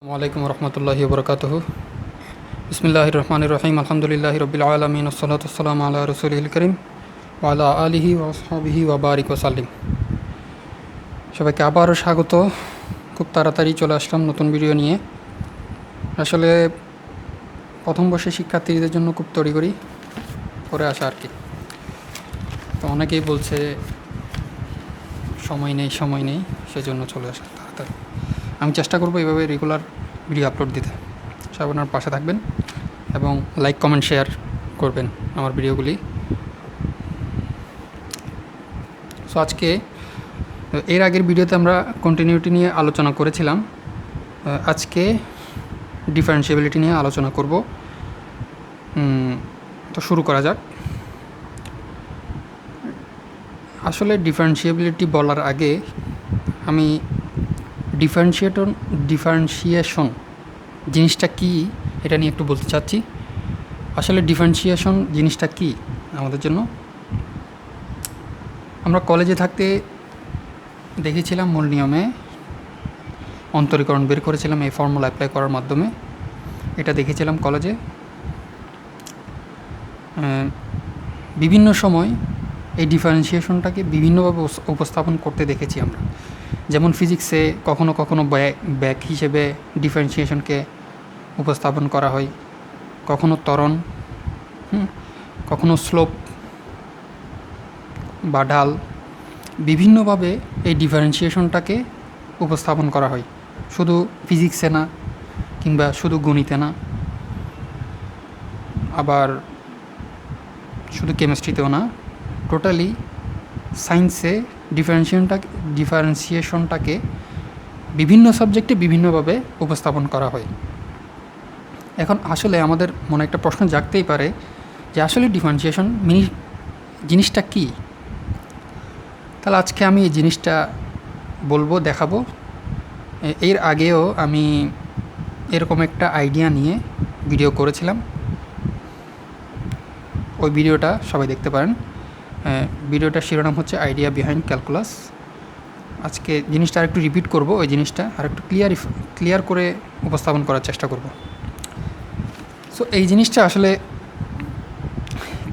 আসসালামু রহমতুল্লাহি বরকাতুহু বিসমিল্লাহির রহমানির রহিম আলহামদুলিল্লাহি রব্বিল আলামিন ওয়াসসালাতু ওয়াসসালামু আলা রাসূলিল কারীম ওয়া আলা আলিহি ওয়া আসহাবিহি ওয়া বারিক ওয়া সাল্লিম। সবাইকে আবারও স্বাগত। খুব তাড়াতাড়ি চলে আসলাম নতুন ভিডিও নিয়ে। আসলে প্রথম বর্ষের শিক্ষার্থীদের জন্য খুব তড়িঘড়ি করে আসা আর কি। তো অনেকেই বলছে সময় নেই, সেজন্য চলে আসা তাড়াতাড়ি। আমি চেষ্টা করবো এইভাবে রেগুলার ভিডিও আপলোড দিতে। সবাই আপনার পাশে থাকবেন এবং লাইক কমেন্ট শেয়ার করবেন আমার ভিডিওগুলি। সো আজকে এর আগের ভিডিওতে আমরা কন্টিনিউটি নিয়ে আলোচনা করেছিলাম। আজকে ডিফারেন্সিয়েবিলিটি নিয়ে আলোচনা করব। তো শুরু করা যাক। আসলে ডিফারেন্সিয়েবিলিটি বলার আগে আমি ডিফারেন্সিয়েশন জিনিসটা কী এটা নিয়ে একটু বলতে চাচ্ছি। আসলে ডিফারেন্সিয়েশন জিনিসটা কী আমাদের জন্য, আমরা কলেজে থাকতে দেখেছিলাম মূল নিয়মে অন্তরীকরণ বের করেছিলাম এই ফর্মুলা অ্যাপ্লাই করার মাধ্যমে। এটা দেখেছিলাম কলেজে। বিভিন্ন সময় এই ডিফারেন্সিয়েশনটাকে বিভিন্নভাবে উপস্থাপন করতে দেখেছি আমরা। যেমন ফিজিক্সে কখনো কখনো ব্যাক হিসেবে ডিফারেন্সিয়েশনকে উপস্থাপন করা হয়, কখনো ত্বরণ, কখনো স্লোপ বা ঢাল। বিভিন্নভাবে এই ডিফারেন্সিয়েশনটাকে উপস্থাপন করা হয়, শুধু ফিজিক্সে না কিংবা শুধু গণিতে না, আবার শুধু কেমিস্ট্রিতেও না, টোটালি সায়েন্সে ডিফারেন্সিয়েশনটাকে বিভিন্ন সাবজেক্টে বিভিন্নভাবে উপস্থাপন করা হয়। এখন আসলে আমাদের মনে একটা প্রশ্ন জাগতেই পারে যে আসলে ডিফারেন্সিয়েশন জিনিসটা কী। তাহলে আজকে আমি এই জিনিসটা বলবো, দেখাবো। এর আগেও আমি এরকম একটা আইডিয়া নিয়ে ভিডিও করেছিলাম, ওই ভিডিওটা সবাই দেখতে পারেন। ভিডিওটার শিরোনাম হচ্ছে আইডিয়া বিহাইন্ড ক্যালকুলাস। আজকে জিনিসটা আরেকটু রিপিট করব, ওই জিনিসটা আরেকটু ক্লিয়ার করে উপস্থাপন করার চেষ্টা করব। সো এই জিনিসটা আসলে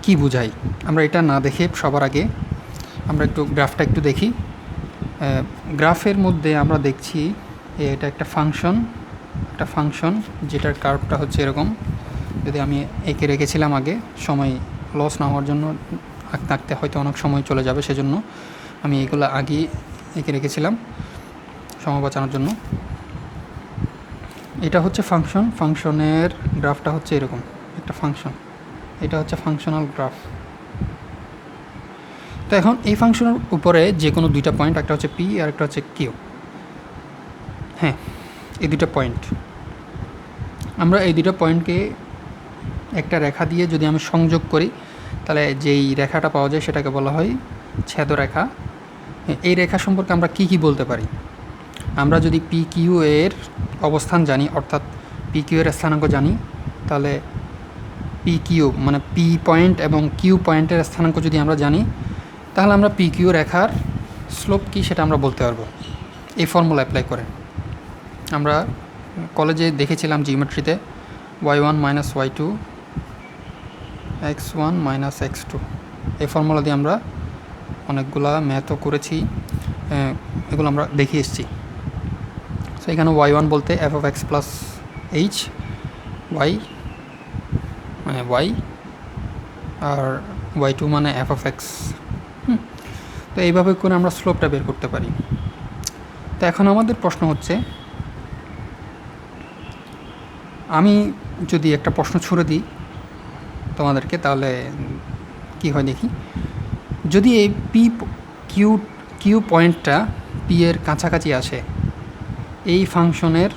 কি বোঝায় আমরা এটা না দেখে সবার আগে আমরা একটু গ্রাফটা একটু দেখি। গ্রাফের মধ্যে আমরা দেখছি এটা একটা ফাংশন যেটার কার্ভটা হচ্ছে এরকম। যদি আমি এঁকে রেখেছিলাম আগে, সময় লস না হওয়ার জন্য, আঁকতে আঁকতে হয়তো অনেক সময় চলে যাবে, সেজন্য আমি এগুলো আগেই এঁকে রেখেছিলাম সময় বাঁচানোর জন্য। এটা হচ্ছে ফাংশনের গ্রাফটা হচ্ছে এরকম একটা ফাংশন। এটা হচ্ছে ফাংশনাল গ্রাফ। তো এখন এই ফাংশনের উপরে যে কোনো দুইটা পয়েন্ট, একটা হচ্ছে পি আর একটা হচ্ছে কিউ। হ্যাঁ, এই দুইটা পয়েন্ট, আমরা এই দুইটা পয়েন্টকে একটা রেখা দিয়ে যদি আমি সংযোগ করি, তাহলে যেই রেখাটা পাওয়া যায় সেটাকে বলা হয় ছেদরেখা। এই রেখা সম্পর্কে আমরা কি বলতে পারি? আমরা যদি পি কিউ এর অবস্থান জানি, অর্থাৎ পি কিউ এর স্থানাঙ্ক জানি, তাহলে পি কিউ মানে পি পয়েন্ট এবং কিউ পয়েন্টের স্থানাঙ্ক যদি আমরা জানি, তাহলে আমরা পি কিউ রেখার স্লোপ কী সেটা আমরা বলতে পারবো এই ফর্মুলা অ্যাপ্লাই করে। আমরা কলেজে দেখেছিলাম জিওমেট্রিতে y1 minus y2 x1 minus x2, এই ফর্মুলা দিয়ে আমরা অনেকগুলা ম্যাথও করেছি, এগুলো আমরা দেখে এসেছি। সো এখানে y1 বলতে f of x plus h y মানে y, আর y2 মানে f অফ x। তো এইভাবে করে আমরা স্লোপটা বের করতে পারি। তো এখন আমাদের প্রশ্ন হচ্ছে, আমি যদি একটা প্রশ্ন ছুড়ে দিই তোমাদেরকে, তাহলে কি হয় দেখি। যদি এই কিউ পয়েন্টটা পি এর কাছাকাছি আসে এই ফাংশনের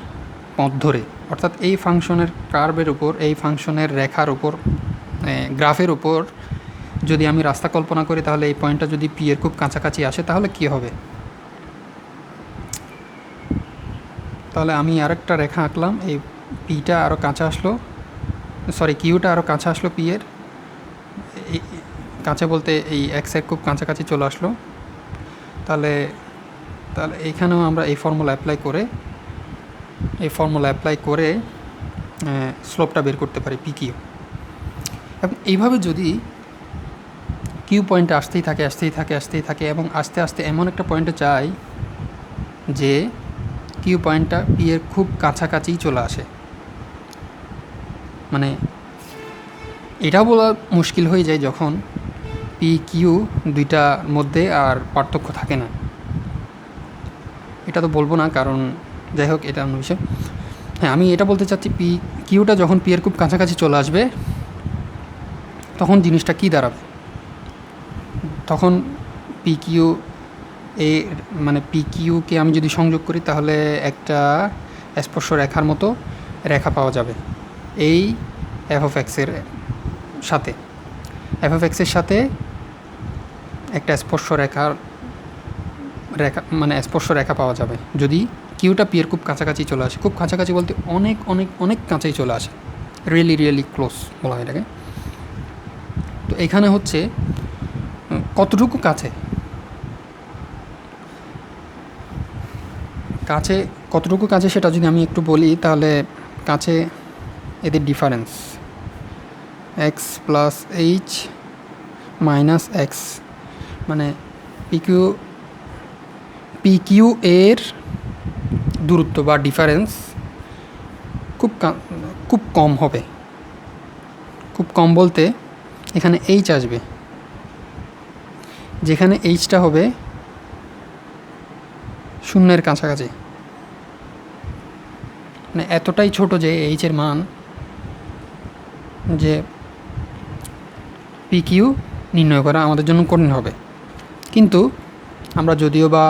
পথ ধরে, অর্থাৎ এই ফাংশনের কার্ভের উপর, এই ফাংশনের রেখার উপর, গ্রাফের উপর যদি আমি রাস্তা কল্পনা করি, তাহলে এই পয়েন্টটা যদি পি এর খুব কাছাকাছি আসে তাহলে কি হবে? তাহলে আমি আরেকটা রেখা আঁকলাম, এই পিটা আরও কাছে আসলো, কিউটা আরও কাছে আসলো পি এর, কাছে বলতে এই এক্সের খুব কাছাকাছি চলে আসলো। তাহলে এইখানেও আমরা এই ফর্মুলা অ্যাপ্লাই করে এই ফর্মুলা অ্যাপ্লাই করে স্লোপটা বের করতে পারি পি কিউ। এবং এইভাবে যদি কিউ পয়েন্টে আসতেই থাকে এবং আস্তে আস্তে এমন একটা পয়েন্টে যায় যে কিউ পয়েন্টটা পি এর খুব কাছাকাছি চলে আসে, মানে এটাও বলা মুশকিল হয়ে যায় যখন পি কিউ দুইটার মধ্যে আর পার্থক্য থাকে না। এটা তো বলবো না, কারণ যাই হোক এটা অন্য বিষয়। হ্যাঁ, আমি এটা বলতে চাচ্ছি পি কিউটা যখন পি এর খুব কাছাকাছি চলে আসবে তখন জিনিসটা কী দাঁড়াবে, তখন পি কিউ এ মানে পি কিউকে আমি যদি সংযোগ করি তাহলে একটা স্পর্শ রেখার মতো রেখা পাওয়া যাবে এই এফ অফ এক্সের সাথে। এফ অফ এক্সের সাথে একটা স্পর্শ রেখা মানে স্পর্শ রেখা পাওয়া যাবে যদি কিউটা পি এর খুব কাছাকাছি চলে আসে। খুব কাছাকাছি বলতে অনেক অনেক অনেক কাছেই চলে আসে, রিয়েলি ক্লোজ বলা হয় এটাকে। তো এখানে হচ্ছে কতটুকু কাছে কতটুকু কাছে সেটা যদি আমি একটু বলি তাহলে কাছে এদের difference x plus h minus x, মানে পি কিউ এর দূরত্ব বা ডিফারেন্স খুব কম হবে। খুব কম বলতে এখানে এইচ আসবে, যেখানে এইচটা হবে শূন্যের কাছাকাছি, মানে এতটাই ছোট যে এইচের মান যে পি কিউ নির্ণয় করা আমাদের জন্য কঠিন হবে। কিন্তু আমরা যদিও বা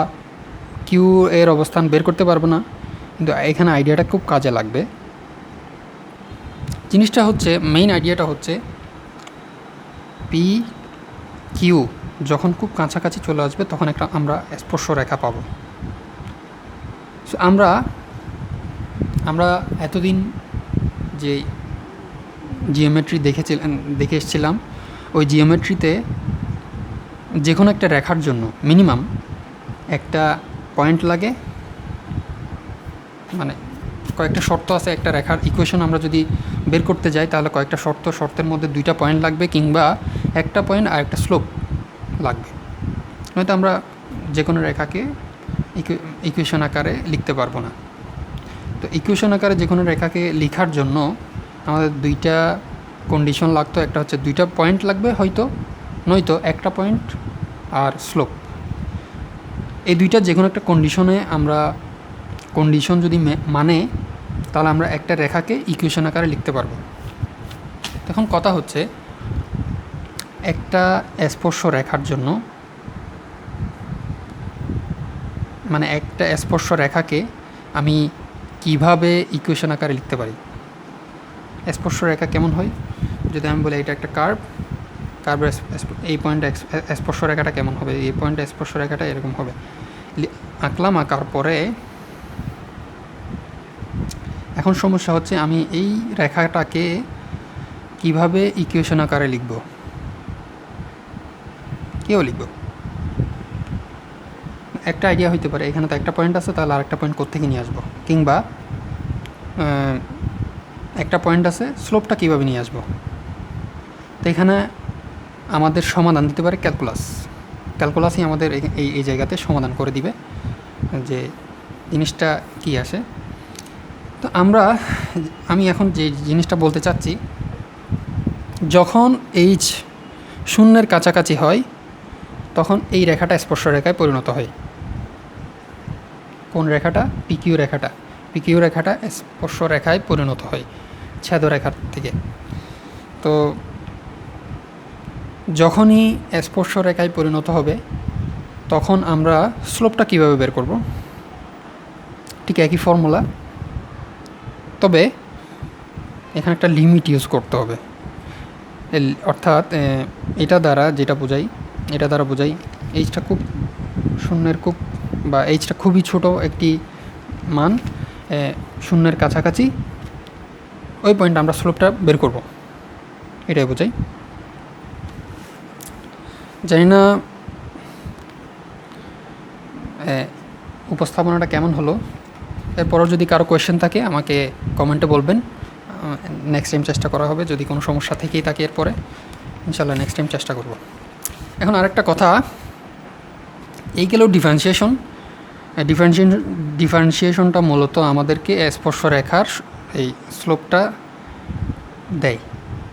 কিউ এর অবস্থান বের করতে পারবো না, কিন্তু এখানে আইডিয়াটা খুব কাজে লাগবে। জিনিসটা হচ্ছে মেইন আইডিয়াটা হচ্ছে পি কিউ যখন খুব কাছাকাছি চলে আসবে তখন একটা আমরা স্পর্শ রেখা পাবো। সো আমরা এতদিন যে জিওমেট্রি দেখে এসেছিলাম, ওই জিওমেট্রিতে যে কোনো একটা রেখার জন্য মিনিমাম একটা পয়েন্ট লাগে, মানে কয়েকটা শর্ত আছে। একটা রেখার ইকুয়েশন আমরা যদি বের করতে যাই তাহলে কয়েকটা শর্তের মধ্যে দুইটা পয়েন্ট লাগবে, কিংবা একটা পয়েন্ট আর একটা স্লোপ লাগবে, হয়তো আমরা যে কোনো রেখাকে ইকুয়েশন আকারে লিখতে পারবো না। তো ইকুয়েশন আকারে যে কোনো রেখাকে লেখার জন্য আমাদের দুইটা কন্ডিশন লাগতো। একটা হচ্ছে দুইটা পয়েন্ট লাগবে হয়তো, নয়তো একটা পয়েন্ট আর স্লোপ। এই দুইটা যে কোনো একটা কন্ডিশন যদি মানে তাহলে আমরা একটা রেখাকে ইকুয়েশন আকারে লিখতে পারবো। এখন কথা হচ্ছে একটা স্পর্শ রেখার জন্য, মানে একটা স্পর্শ রেখাকে আমি কিভাবে ইকুয়েশন আকারে লিখতে পারি। স্পর্শ রেখা কেমন হয় যদি আমি বলি এটা একটা কার্ভের এই পয়েন্টে স্পর্শ রেখাটা কেমন হবে, এই পয়েন্টে স্পর্শ রেখাটা এরকম হবে। আঁকার পরে এখন সমস্যা হচ্ছে আমি এই রেখাটাকে কিভাবে ইকুয়েশন আকারে লিখব, কেউ লিখব। একটা আইডিয়া হইতে পারে এখানে তো একটা পয়েন্ট আছে, তাহলে আরেকটা পয়েন্ট কোত্থেকে নিয়ে আসবো, কিংবা একটা পয়েন্ট আছে স্লোপটা কীভাবে নিয়ে আসবো। তো এখানে আমাদের সমাধান দিতে পারে ক্যালকুলাসই আমাদের এই জায়গাতে সমাধান করে দিবে যে জিনিসটা কী আসে। তো আমি এখন যে জিনিসটা বলতে চাচ্ছি, যখন এইচ শূন্যের কাছাকাছি হয় তখন এই রেখাটা স্পর্শ রেখায় পরিণত হয়। কোন রেখাটা? পিকিউ রেখাটা স্পর্শ রেখায় পরিণত হয় ছেদ রেখার থেকে। তো যখনই স্পর্শ রেখায় পরিণত হবে তখন আমরা স্লোপটা কীভাবে বের করব, ঠিক একই ফর্মুলা, তবে এখানে একটা লিমিট ইউজ করতে হবে। অর্থাৎ এটা দ্বারা বোঝাই এইচটা খুব শূন্যের বা এইচটা খুবই ছোট একটি মান, শূন্যের কাছাকাছি, ওই পয়েন্ট আমরা স্লোপটা বের করব, এটাই বোঝাই। জানি না উপস্থাপনাটা কেমন হলো, এরপরও যদি কারো কোয়েশ্চেন থাকে আমাকে কমেন্টে বলবেন, নেক্সট টাইম চেষ্টা করা হবে। যদি কোনো সমস্যা থেকেই থাকে এরপরে ইনশাল্লাহ নেক্সট টাইম চেষ্টা করব। এখন আরেকটা কথা, এই গেলেও ডিফারেন্সিয়েশনটা মূলত আমাদেরকে স্পর্শরেখার এই স্লোপটা দেয়।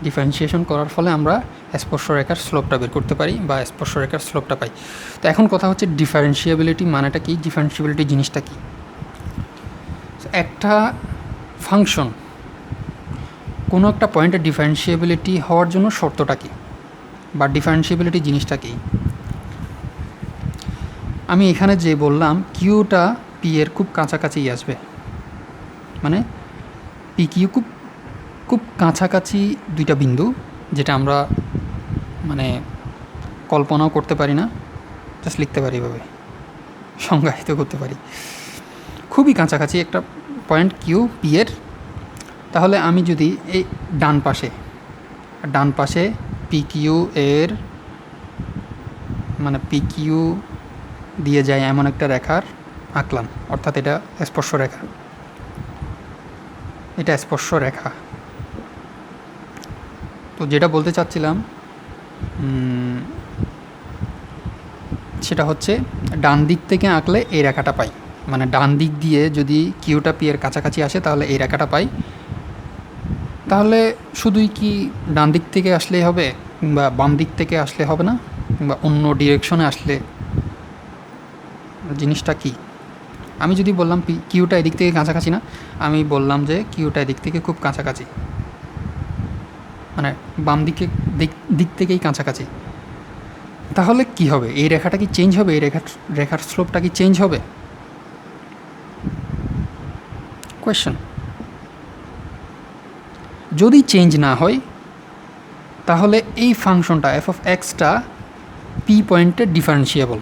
ডিফারেন্সিয়েশন করার ফলে আমরা স্পর্শরেখার স্লোপটা বের করতে পারি বা স্পর্শরেখার স্লোপটা পাই। তো এখন কথা হচ্ছে ডিফারেন্সিয়েবিলিটি মানেটা কি, ডিফারেন্সিয়েবিলিটি জিনিসটা কি। একটা ফাংশন কোনো একটা পয়েন্টের ডিফারেন্সিয়েবিলিটি হওয়ার জন্য শর্তটা কী বা ডিফারেন্সিয়েবিলিটি জিনিসটা কী। আমি এখানে যে বললাম কিউটা পি এর খুব কাছাকাছি আসবে, মানে পি কিউ খুব কাছাকাছি দুইটা বিন্দু, যেটা আমরা মানে কল্পনাও করতে পারি না, জাস্ট লিখতে পারি এভাবে, সংজ্ঞায়িত করতে পারি। খুবই কাছাকাছি একটা পয়েন্ট কিউ পি এর। তাহলে আমি যদি এই ডান পাশে পি কিউ এর মানে পি কিউ দিয়ে যায় এমন একটা রেখার আঁকলাম, অর্থাৎ এটা স্পর্শরেখা, এটা স্পর্শরেখা। তো যেটা বলতে চাচ্ছিলাম সেটা হচ্ছে ডান দিক থেকে আঁকলে এই রেখাটা পাই, মানে ডান দিক দিয়ে যদি কিউটা পি এর কাছাকাছি আসে তাহলে এই রেখাটা পাই। তাহলে শুধুই কি ডান দিক থেকে আসলেই হবে, কিংবা বাম দিক থেকে আসলে হবে না, কিংবা অন্য ডিরেকশনে আসলে জিনিসটা কি। আমি যদি বললাম কিউটা এদিক থেকে কাছাকাছি না, আমি বললাম যে কিউটা এদিক থেকে খুব কাছাকাছি, মানে বাম দিক থেকেই কাছাকাছি, তাহলে কি হবে, এই রেখাটা কি চেঞ্জ হবে, এই রেখার স্লোপটা কি চেঞ্জ হবে? কোয়েশ্চেন। যদি চেঞ্জ না হয় তাহলে এই ফাংশনটা এফ অফ এক্সটা পি পয়েন্টে ডিফারেন্সিয়েবল।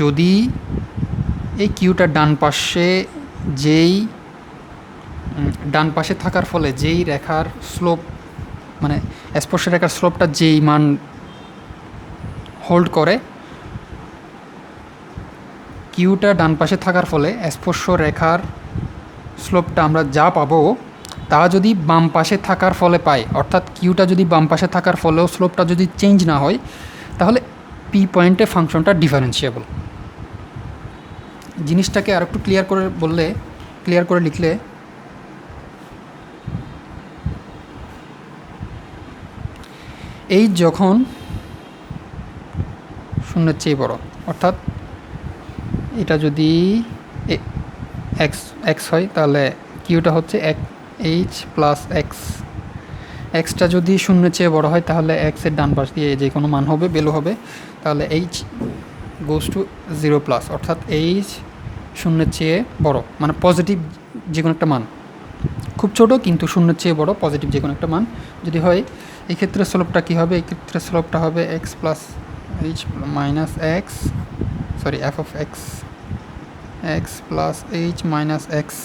যদি এই কিউটা ডান পাশে থাকার ফলে যেই রেখার স্লোপ, মানে স্পর্শরেখার স্লোপটা যেই মান হোল্ড করে, কিউটা ডান পাশে থাকার ফলে স্পর্শরেখার স্লোপটা আমরা যা পাবো তা যদি বাম পাশে থাকার ফলে পাই, অর্থাৎ কিউটা যদি বাম পাশে থাকার ফলেও স্লোপটা যদি চেঞ্জ না হয়, তাহলে পি পয়েন্টে ফাংশনটা ডিফারেন্সিয়েবল। জিনিসটাকে আর একটু ক্লিয়ার করে লিখলে, এই যখন শূন্যের চেয়ে বড়, অর্থাৎ এটা যদি এক্স হয় তাহলে কিউটা হচ্ছে এইচ প্লাস এক্সটা যদি শূন্যের চেয়ে বড় হয় তাহলে এক্সের ডান পাশ দিয়ে যে কোনো মান হবে, ভ্যালু হবে, তাহলে এইচ গোজ টু 0+, অর্থাৎ এইচ শূন্যের চেয়ে বড়, মানে পজিটিভ যে কোনো একটা মান, খুব ছোট কিন্তু শূন্যের চেয়ে বড়, পজিটিভ যে কোনো একটা মান যদি হয়, এই ক্ষেত্রে স্লোপটা কী হবে, এই ক্ষেত্রে স্লোপটা হবে x plus h minus x, sorry F of x plus h minus x.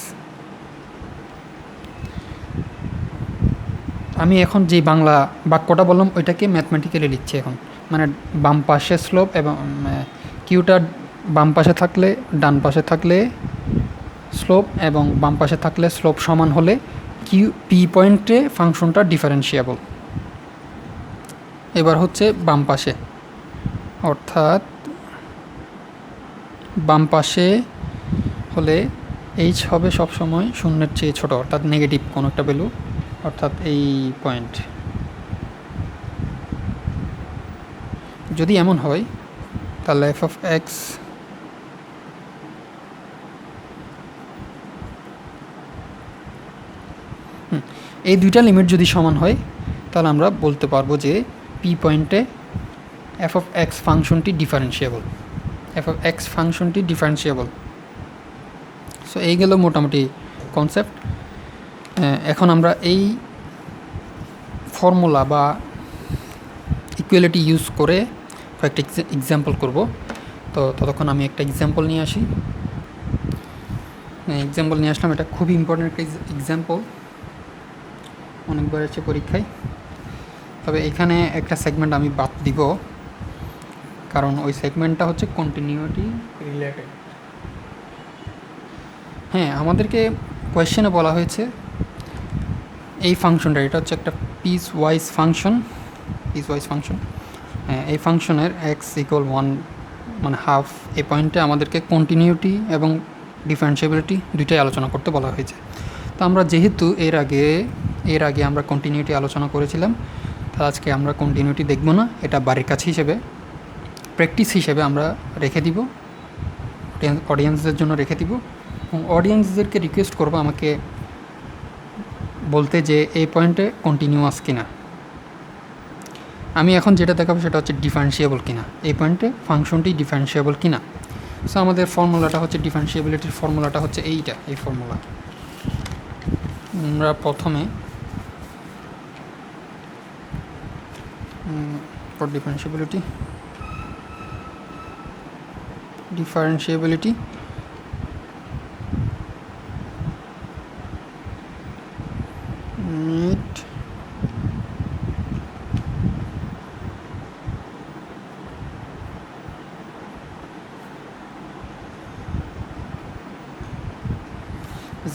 আমি এখন যে বাংলা বাক্যটা বললাম ওইটাকে ম্যাথমেটিক্যালি লিখছি এখন, মানে বাম পাশে স্লোপ এবং কিউটা বাম পাশে থাকলে, ডান পাশে থাকলে স্লোপ এবং বাম পাশে থাকলে স্লোপ সমান হলে পি পয়েন্টে ফাংশনটা ডিফারেন্সিয়েবল। এবার হচ্ছে বাম পাশে, অর্থাৎ বাম পাশে হলে এইচ হবে সবসময় শূন্যের চেয়ে ছোট, অর্থাৎ নেগেটিভ কোনো একটা ভ্যালু, অর্থাৎ এই পয়েন্ট। যদি এমন হয় তাহলে এফ অফ এক্স এই দুইটা লিমিট যদি সমান হয় তাহলে আমরা বলতে পারবো যে পি পয়েন্টে এফ অফ এক্স ফাংশনটি ডিফারেন্সিয়েবল। সো এই গেল মোটামুটি কনসেপ্ট। এখন আমরা এই ফর্মুলা বা ইকুয়ালিটি ইউজ করে কয়েকটা এক্সাম্পল করব। তো ততক্ষণ আমি একটা এক্সাম্পল নিয়ে আসলাম। এটা খুবই ইম্পর্টেন্ট একটা এক্সাম্পল, অনেকবার আছে পরীক্ষায়। তবে এখানে একটা সেগমেন্ট আমি বাদ দিব, কারণ ওই সেগমেন্টটা হচ্ছে কন্টিনিউটি রিলেটেড। হ্যাঁ, আমাদেরকে কোয়েশ্চেনে বলা হয়েছে এই ফাংশনটা, এটা হচ্ছে একটা পিস ওয়াইজ ফাংশন। হ্যাঁ, এই ফাংশনের এক্স ইকুয়াল 1 মানে হাফ, এই পয়েন্টে আমাদেরকে কন্টিনিউটি এবং ডিফারেন্সিয়েবিলিটি দুইটাই আলোচনা করতে বলা হয়েছে। তো আমরা যেহেতু এর আগে আমরা কন্টিনিউটি আলোচনা করেছিলাম, তাহলে আজকে আমরা কন্টিনিউটি দেখব না, এটা বাড়ির কাছে হিসেবে প্র্যাকটিস হিসেবে আমরা রেখে দিব, অডিয়েন্সদের জন্য রেখে দিব। এবং অডিয়েন্সদেরকে রিকোয়েস্ট করবো আমাকে বলতে যে এই পয়েন্টে কন্টিনিউয়াস কিনা। আমি এখন যেটা দেখাবো সেটা হচ্ছে ডিফারেন্সিয়েবল কিনা, এই পয়েন্টে ফাংশনটি ডিফারেন্সিয়েবল কিনা। সো আমাদের ফর্মুলাটা হচ্ছে, ডিফারেন্সিয়েবিলিটির ফর্মুলাটা হচ্ছে এই ফর্মুলা। আমরা প্রথমে for ডিফারেন্সিয়েবিলিটি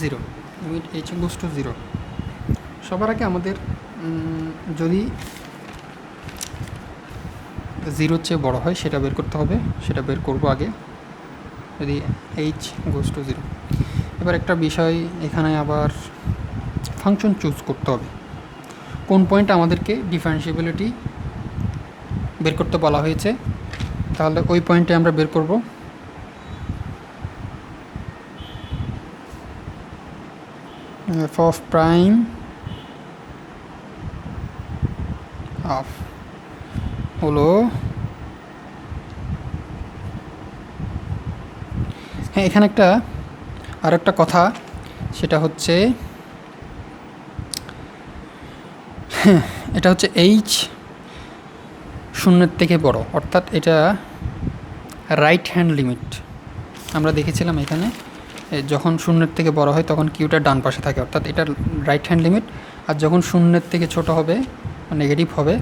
zero, limit H goes to zero. সবার আগে আমাদের যদি জিরোর চেয়ে বড়ো হয় সেটা বের করতে হবে, সেটা বের করবো আগে, যদি এইচ গোস টু জিরো। এবার একটা বিষয় এখানে আবার ফাংশন চুজ করতে হবে, কোন পয়েন্ট আমাদেরকে ডিফারেন্সিয়েবিলিটি বের করতে বলা হয়েছে, তাহলে ওই পয়েন্টে আমরা বের করব। এফ অফ প্রাইম হাফ হলো, হ্যাঁ এখানে আর একটা কথা, সেটা হচ্ছে এটা হচ্ছে এইচ শূন্যের থেকে বড়, অর্থাৎ এটা রাইট হ্যান্ড লিমিট। আমরা দেখেছিলাম এখানে যখন শূন্যের থেকে বড় হয় তখন কিউটা ডান পাশে থাকে, অর্থাৎ এটা রাইট হ্যান্ড লিমিট। আর যখন শূন্যের থেকে ছোট হবে, নেগেটিভ হবে,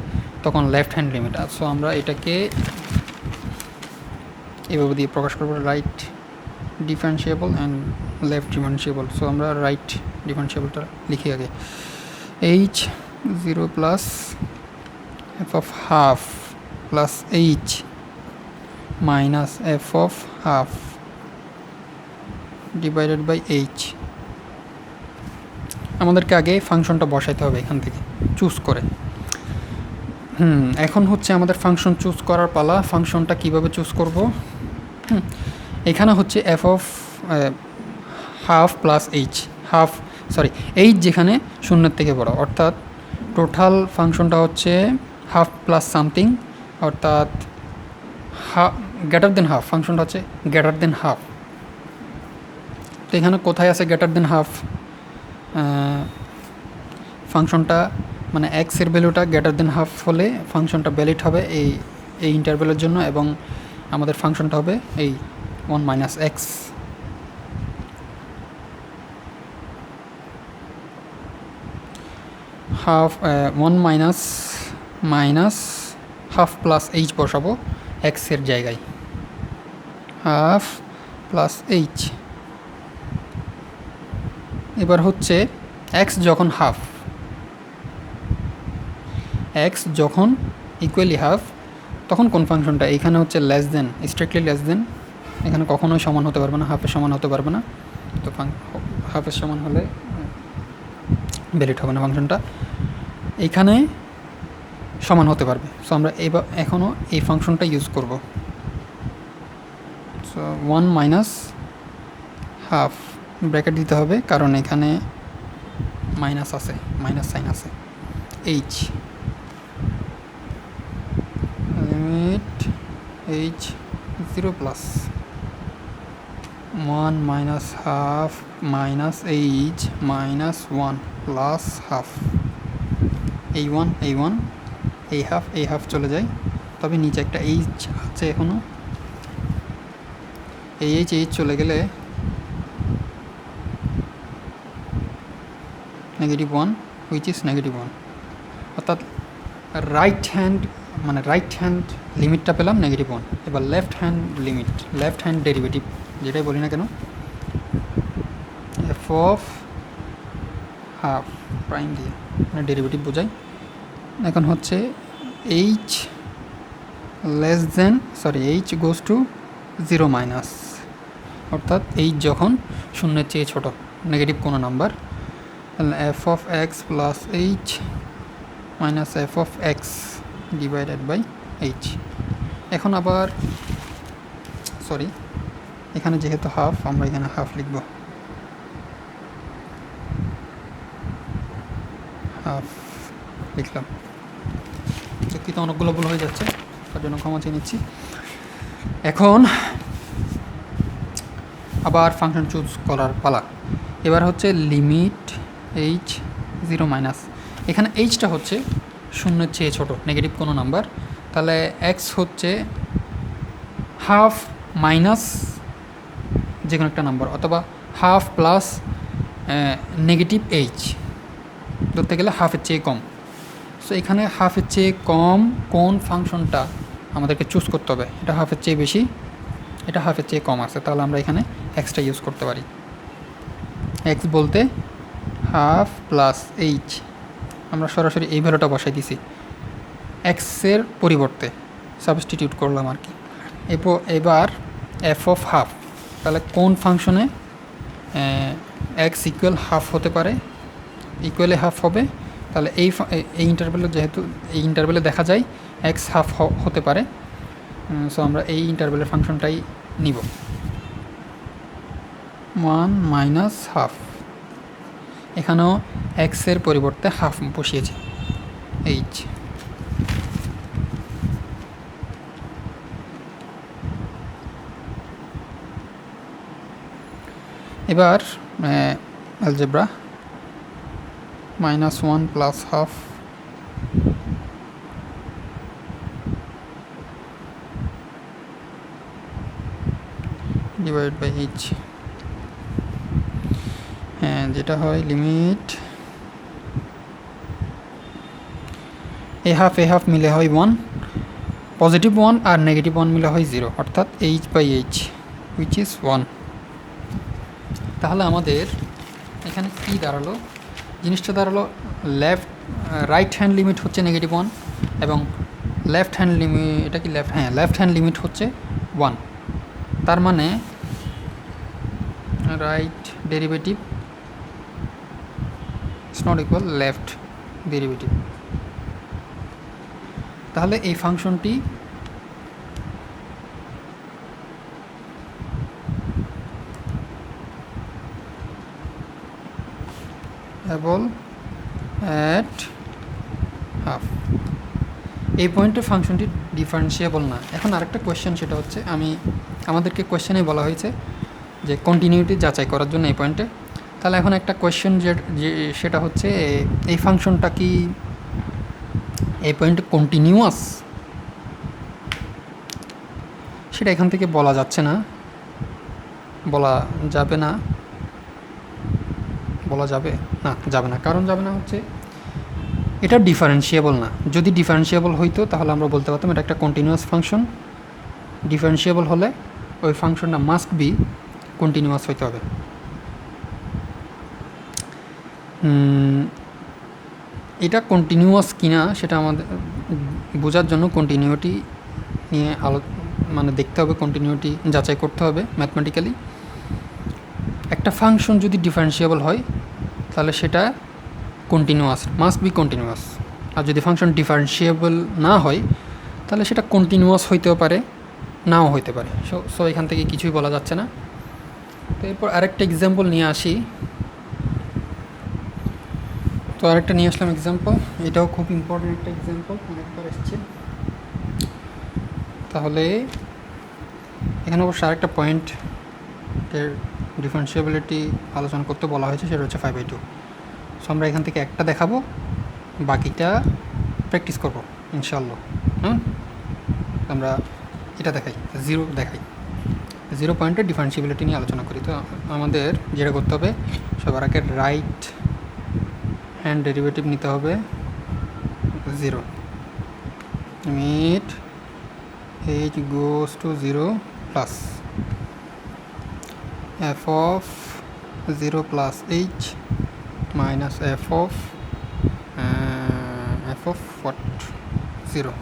তখন লেফট হ্যান্ড লিমিট। আর সো আমরা এটাকে এভাবে দিয়ে প্রকাশ করবো, right differentiable and left differentiable. So আমরা রাইট ডিফারেন্সিয়েবলটা লিখি আগে, h 0 plus f of half plus h minus f of half divided by h. আমাদেরকে আগে ফাংশনটা বসাইতে হবে এখান থেকে চুজ করে। এখন হচ্ছে আমাদের ফাংশন চুজ করার পালা। ফাংশনটা কিভাবে চুজ করব? এখানে হচ্ছে F of half plus H, H যেখানে শূন্যের থেকে বড়, অর্থাৎ টোটাল ফাংশনটা হচ্ছে হাফ প্লাস সামথিং, অর্থাৎ গ্রেটার দেন হাফ। ফাংশনটা হচ্ছে গ্রেটার দেন হাফ। তো এখানে কোথায় আছে গ্রেটার দেন হাফ? ফাংশনটা মানে এক্সের ভ্যালুটা গ্রেটার দেন হাফ হলে ফাংশনটা ভ্যালিড হবে এই ইন্টারভ্যালের জন্য, এবং আমাদের ফাংশনটা হবে এই 1 minus x. Half 1 minus half plus H বসাবো এক্সের জায়গায়, হাফ প্লাস এইচ। এবার হচ্ছে এক্স যখন ইকুয়ালি হাফ, তখন কোন ফাংশনটা? এখানে হচ্ছে less than, strictly less than, এখানে কখনোই সমান হতে পারবে না, হাফের সমান হতে পারবে না। তো হাফের সমান হলে ভ্যালিড হবে না ফাংশনটা, এখানে সমান হতে পারবে। সো আমরা এখনও এই ফাংশনটা ইউজ করব। সো 1 মাইনাস হাফ ব্র্যাকেট দিতে হবে, কারণ এখানে মাইনাস সাইন আছে। H limit H 0 plus 1 minus half minus H minus 1 plus half. এই ওয়ান এই হাফ চলে যায়, তবে নিচে একটা এইচ আছে এখনও। এইচ চলে গেলে -1 হুইচ ইজ -1, অর্থাৎ রাইট হ্যান্ড মানে রাইট হ্যান্ড লিমিটটা পেলাম -1। এবার left hand limit, left hand derivative যেটাই বলি না কেন, এফ অফ হাফ প্রাইম দিয়ে মানে ডেরিভেটিভ বোঝাই। এখন হচ্ছে এইচ এইচ গোজ টু 0 অর্থাৎ এইচ যখন 0-এর চেয়ে ছোটো, নেগেটিভ কোনো নাম্বার, তাহলে f of x plus h minus f of x divided by h. এখন আবার এখানে যেহেতু হাফ, আমরা এখানে হাফ লিখব, হাফ লিখলাম। দুঃখিত, অনেকগুলো ভুল হয়ে যাচ্ছে, তার জন্য ক্ষমা চেয়ে নিচ্ছি। এখন আবার ফাংশন চুজ করার পালা। এবার হচ্ছে লিমিট এইচ 0 এখানে এইচটা হচ্ছে 0-এর চেয়ে ছোটো, নেগেটিভ কোনো নাম্বার, তাহলে এক্স হচ্ছে হাফ মাইনাস যে কোনো একটা নাম্বার, অথবা হাফ প্লাস নেগেটিভ এইচ, ধরতে গেলে হাফের চেয়ে কম। সো এখানে হাফের চেয়ে কম কোন ফাংশনটা আমাদেরকে চুজ করতে হবে, এটা হাফের চেয়ে বেশি, এটা হাফের চেয়ে কম আছে, তাহলে আমরা এখানে এক্সটা ইউজ করতে পারি। এক্স বলতে হাফ প্লাস এইচ, আমরা সরাসরি এই ভ্যালুটা বসাই দিছি, এক্সের পরিবর্তে সাবস্টিটিউট করলাম আর কি। এবার এফ অফ হাফ, তাহলে কোন ফাংশনে এক্স ইকুয়াল হাফ হতে পারে, ইকুয়ালে হাফ হবে, তাহলে এই ইন্টারভ্যালে, যেহেতু এই ইন্টারভ্যালে দেখা যায় এক্স হাফ হতে পারে, সো আমরা এই ইন্টারভ্যালের ফাংশনটাই নিব, 1 - হাফ। এখানেও এক্সের পরিবর্তে হাফ বসিয়েছি, এইচ। এবার algebra, -1 + half divide by h, হ্যাঁ, যেটা হয় লিমিট এ হাফ মিলে হয় 1, পজিটিভ 1 আর নেগেটিভ 1 মিলে হয় 0, অর্থাৎ h by h which is 1। তাহলে আমাদের এখানে কী দাঁড়ালো, জিনিসটা দাঁড়ালো রাইট হ্যান্ড লিমিট হচ্ছে -1 এবং লেফট হ্যান্ড লিমিট, এটা কি লেফট হ্যান্ড লিমিট হচ্ছে 1। তার মানে right derivative is not equal left derivative. তাহলে এই ফাংশনটি অ্যাবল অ্যাট হাফ, এই পয়েন্টে ফাংশনটি ডিফারেন্সিয়েবল না। এখন আরেকটা কোয়েশ্চেন, সেটা হচ্ছে আমাদেরকে কোয়েশ্চেনে বলা হয়েছে যে কন্টিনিউটি যাচাই করার জন্য এই পয়েন্টে। তাহলে এখন একটা কোয়েশ্চেন সেটা হচ্ছে এই ফাংশনটা কি এই পয়েন্টে কন্টিনিউয়াস, সেটা এখান থেকে বলা যাচ্ছে না, বলা যাবে না, কারণ যাবে না হচ্ছে এটা ডিফারেন্সিয়েবল না। যদি ডিফারেন্সিয়েবল হইতো তাহলে আমরা বলতে পারতাম এটা একটা কন্টিনিউয়াস ফাংশন। ডিফারেন্সিয়েবল হলে ওই ফাংশনটা মাস্ট বি কন্টিনিউয়াস হইতে হবে। এটা কন্টিনিউয়াস কিনা সেটা আমাদের বোঝার জন্য কন্টিনিউটি নিয়ে মানে দেখতে হবে, কন্টিনিউটি যাচাই করতে হবে ম্যাথমেটিক্যালি। একটা ফাংশন যদি ডিফারেন্সিয়েবল হয় তাহলে সেটা কন্টিনিউয়াস, মাস্ট বি কন্টিনিউয়াস। আর যদি ফাংশন ডিফারেন্সিয়েবল না হয় তাহলে সেটা কন্টিনিউয়াস হইতেও পারে, নাও হইতে পারে। সো এখান থেকে কিছুই বলা যাচ্ছে না। তো এরপর আরেকটা এক্সাম্পল নিয়ে আসি। তো আরেকটা নিয়ে আসলাম এক্সাম্পল, এটাও খুব ইম্পর্টেন্ট একটা এক্সাম্পল, অনেকবার এসছে। তাহলে এখানে অবশ্য আরেকটা পয়েন্টের ডিফারেন্সিয়েবিলিটি আলোচনা করতে বলা হয়েছে, সেটা হচ্ছে 5/2। সো আমরা এখান থেকে একটা দেখাবো, বাকিটা প্র্যাকটিস করবো ইনশাআল্লাহ। আমরা এটা দেখাই, 0 পয়েন্টের ডিফারেন্সিয়েবিলিটি নিয়ে আলোচনা করি। তো আমাদের যেটা করতে হবে, সবার আগে রাইট হ্যান্ড ডেরিভেটিভ নিতে হবে 0, limit h goes to 0 plus f of 0 plus h minus f of what 0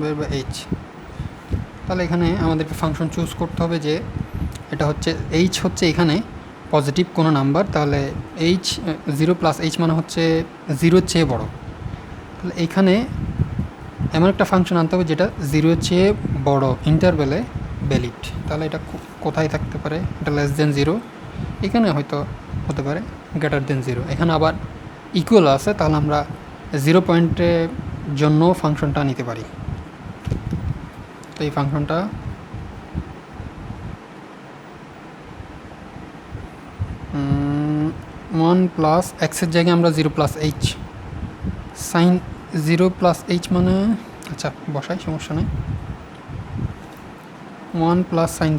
by h। তাহলে এখানে আমাদেরকে ফাংশন চুজ করতে হবে যে এটা হচ্ছে h হচ্ছে এখানে পজিটিভ কোনো নাম্বার, তাহলে h 0 প্লাস h মানে হচ্ছে 0-র চেয়ে বড়। তাহলে এখানে এমন একটা ফাংশন আনতে হবে যেটা 0-র চেয়ে বড় ইন্টারভ্যালে ভ্যালিড। তাহলে এটা কোথায় থাকতে পারে? এটা লেস দেন 0, এখানে হয়তো হতে পারে গ্রেটার দেন 0। এখানে আবার ইকুয়াল আছে, তাহলে আমরা 0 পয়েন্টের জন্য ফাংশনটা নিতে পারি। তো এই ফাংশনটা ওয়ান প্লাস এক্সের জায়গায় আমরা 0 plus h sine 0 plus h মানে আচ্ছা বসাই, সমস্যা নেই। 1 প্লাস সাইন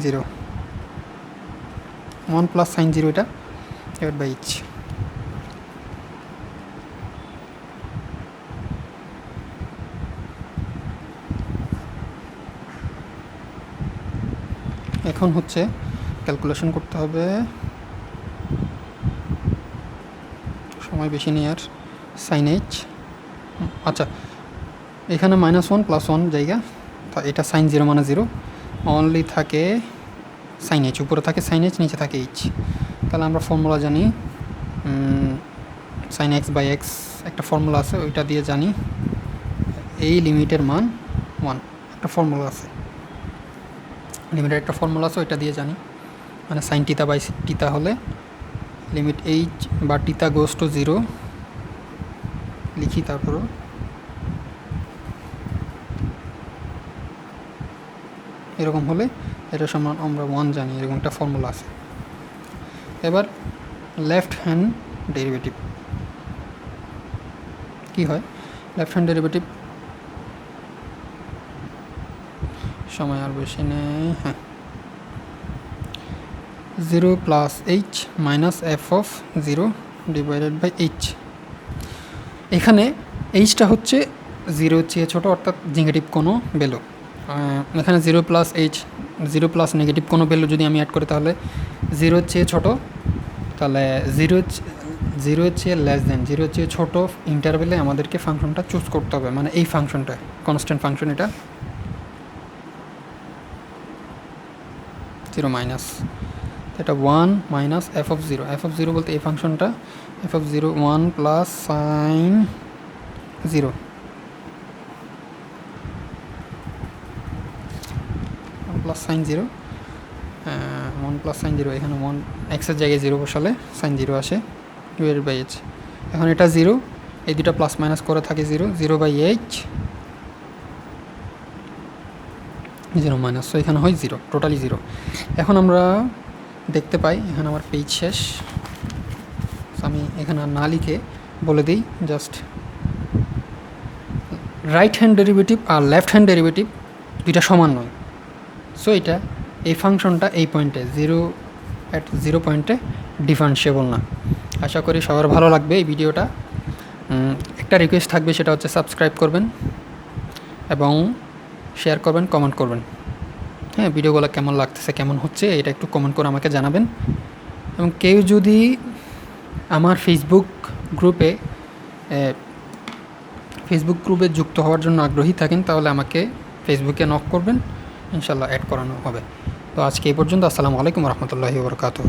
0 এটা ডিভাইড বাই এইচ। এখন হচ্ছে ক্যালকুলেশন করতে হবে, সময় বেশি নেই আর। সাইন এইচ আচ্ছা এখানে -1 + 1 জায়গা, এটা সাইন 0 মানে 0, অনলি থাকে সাইন এইচ, উপরে থাকে সাইন এইচ, নিচে থাকে এইচ। তাহলে আমরা ফর্মুলা জানি, সাইন এক্স বাই এক্স একটা ফর্মুলা আছে, ওইটা দিয়ে জানি এই লিমিটের মান 1, একটা ফর্মুলা আছে, লিমিটের একটা ফর্মুলা আছে, ওইটা দিয়ে জানি। মানে সাইন টিতা বাই টিতা হলে লিমিট এইচ বা টিতা গোস টু 0 লিখি, তারপরও এরকম হলে এটা সমান আমরা 1 জানি, এরকম একটা ফর্মুলা আছে। এবার লেফট হ্যান্ড ডেরিভেটিভ কি হয়? লেফট হ্যান্ড ডেরিভেটিভ সময় আর বেশি নেই, হ্যাঁ 0 plus h minus f of 0 divided by h. এখানে এইচটা হচ্ছে 0-র চেয়ে ছোটো, অর্থাৎ নেগেটিভ কোনো ভ্যালু। এখানে 0 প্লাস এইচ, 0 প্লাস নেগেটিভ কোনো ভ্যালু যদি আমি অ্যাড করি তাহলে 0-র চেয়ে ছোটো, তাহলে 0-র চেয়ে লেস দেন, 0-র চেয়ে ছোটো ইন্টারভ্যালে আমাদেরকে ফাংশনটা চুজ করতে হবে। মানে এই ফাংশনটা কনস্ট্যান্ট ফাংশন, এটা 0 মাইনাস, এটা 1 minus f of 0। F of 0 বলতে এই ফাংশনটা F of 0 1 plus sign 0, 1 plus sign 0, 1 plus sign 0, এখানে 1 এক্সের জায়গায় 0 বসালে সাইন 0 আসে ডিভাইডেড বাই এইচ। এখন এটা 0, এই দুটা প্লাস মাইনাস করে থাকে 0 বাই এইচ 0 মাইনাস, সো এখানে হয় 0, টোটালি 0। এখন আমরা দেখতে পাই এখানে আমার পেজ শেষ, আমি এখানে না লিখে বলে দিই, জাস্ট রাইট হ্যান্ড ডেরিভেটিভ আর লেফট হ্যান্ড ডেরিভেটিভ দুইটা সমান নয়। সো এটা এই ফাংশনটা এই পয়েন্টে 0 পয়েন্টে ডিফারেন্সিয়েবল না। আশা করি সবার ভালো লাগবে এই ভিডিওটা। একটা রিকোয়েস্ট থাকবে, সেটা হচ্ছে সাবস্ক্রাইব করবেন এবং শেয়ার করবেন, কমেন্ট করবেন। হ্যাঁ, ভিডিওগুলো কেমন লাগতেছে, কেমন হচ্ছে, এটা একটু কমেন্ট করে আমাকে জানাবেন। এবং কেউ যদি আমার ফেসবুক গ্রুপে যুক্ত হওয়ার জন্য আগ্রহী থাকেন তাহলে আমাকে ফেসবুকে নক করবেন, ইনশাল্লাহ অ্যাড করানো হবে। তো আজকে এই পর্যন্ত। আসসালামু আলাইকুম রহমতুল্লাহি ওয়া বারাকাতুহু।